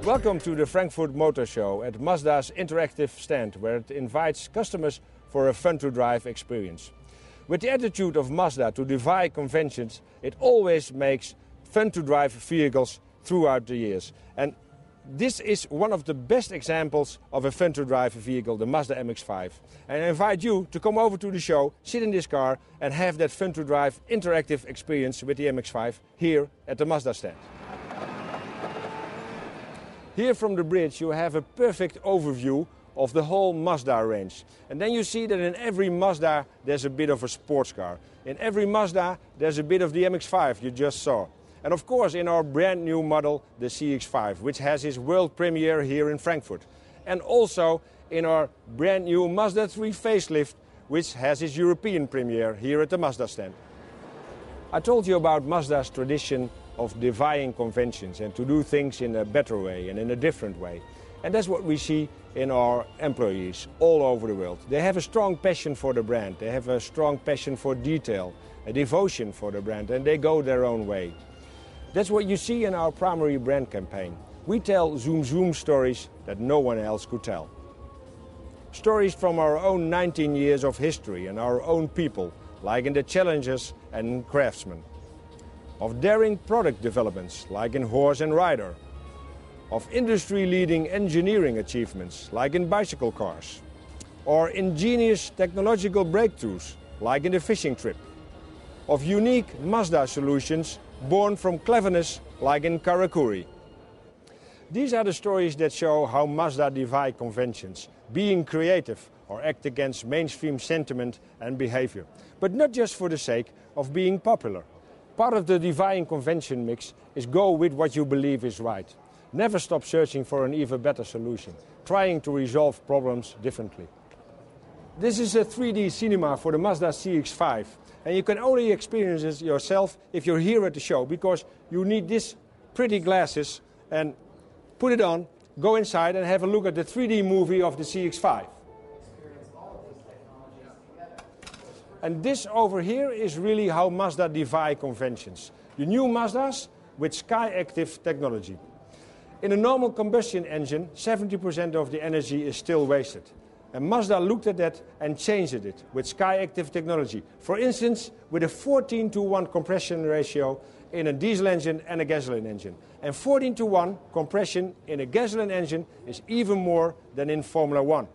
Welcome to the Frankfurt Motor Show at Mazda's interactive stand, where it invites customers for a fun-to-drive experience. With the attitude of Mazda to defy conventions, it always makes fun-to-drive vehicles throughout the years. And this is one of the best examples of a fun-to-drive vehicle, the Mazda MX-5. And I invite you to come over to the show, sit in this car and have that fun-to-drive interactive experience with the MX-5 here at the Mazda stand. Here from the bridge you have a perfect overview of the whole Mazda range. And then you see that in every Mazda there's a bit of a sports car. In every Mazda there's a bit of the MX-5 you just saw. And of course in our brand new model, the CX-5, which has its world premiere here in Frankfurt. And also in our brand new Mazda3 facelift, which has its European premiere here at the Mazda stand. I told you about Mazda's tradition of defying conventions and to do things in a better way and in a different way. And that's what we see in our employees all over the world. They have a strong passion for the brand, they have a strong passion for detail, a devotion for the brand, and they go their own way. That's what you see in our primary brand campaign. We tell zoom zoom stories that no one else could tell. Stories from our own 19 years of history and our own people, like in the challengers and craftsmen. Of daring product developments, like in Horse and Rider. Of industry-leading engineering achievements, like in bicycle cars. Or ingenious technological breakthroughs, like in the fishing trip. Of unique Mazda solutions born from cleverness, like in Karakuri. These are the stories that show how Mazda defy conventions, being creative or act against mainstream sentiment and behavior. But not just for the sake of being popular. Part of the defying convention mix is go with what you believe is right. Never stop searching for an even better solution, trying to resolve problems differently. This is a 3D cinema for the Mazda CX-5, and you can only experience it yourself if you're here at the show, because you need these pretty glasses and put it on, go inside and have a look at the 3D movie of the CX-5. And this over here is really how Mazda defy conventions. The new Mazdas with SKYACTIV technology. In a normal combustion engine, 70% of the energy is still wasted. And Mazda looked at that and changed it with SKYACTIV technology. For instance, with a 14:1 compression ratio in a diesel engine and a gasoline engine. And 14:1 compression in a gasoline engine is even more than in Formula 1.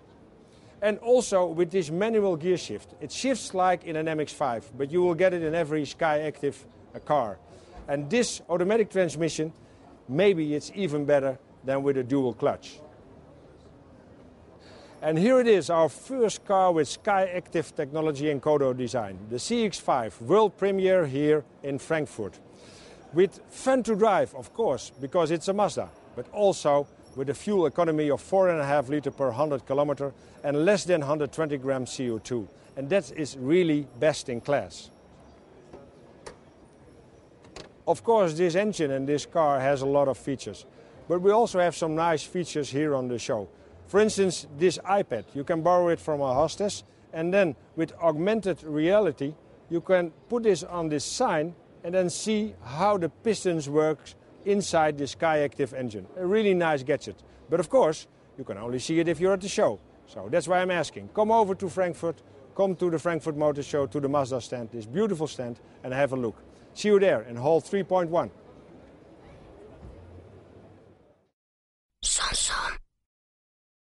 And also with this manual gear shift. It shifts like in an MX-5, but you will get it in every SKYACTIV car. And this automatic transmission, maybe it's even better than with a dual clutch. And here it is, our first car with SKYACTIV technology and KODO design. The CX-5, world premiere here in Frankfurt. With fun to drive, of course, because it's a Mazda, but also with a fuel economy of 4.5 liters per 100 kilometers and less than 120 grams CO2. And that is really best in class. Of course, this engine and this car has a lot of features. But we also have some nice features here on the show. For instance, this iPad. You can borrow it from a hostess. And then with augmented reality, you can put this on this sign and then see how the pistons work inside the SKYACTIV engine. A really nice gadget. But of course, you can only see it if you're at the show. So that's why I'm asking. Come over to Frankfurt, come to the Frankfurt Motor Show, to the Mazda stand, this beautiful stand, and have a look. See you there in hall 3.1.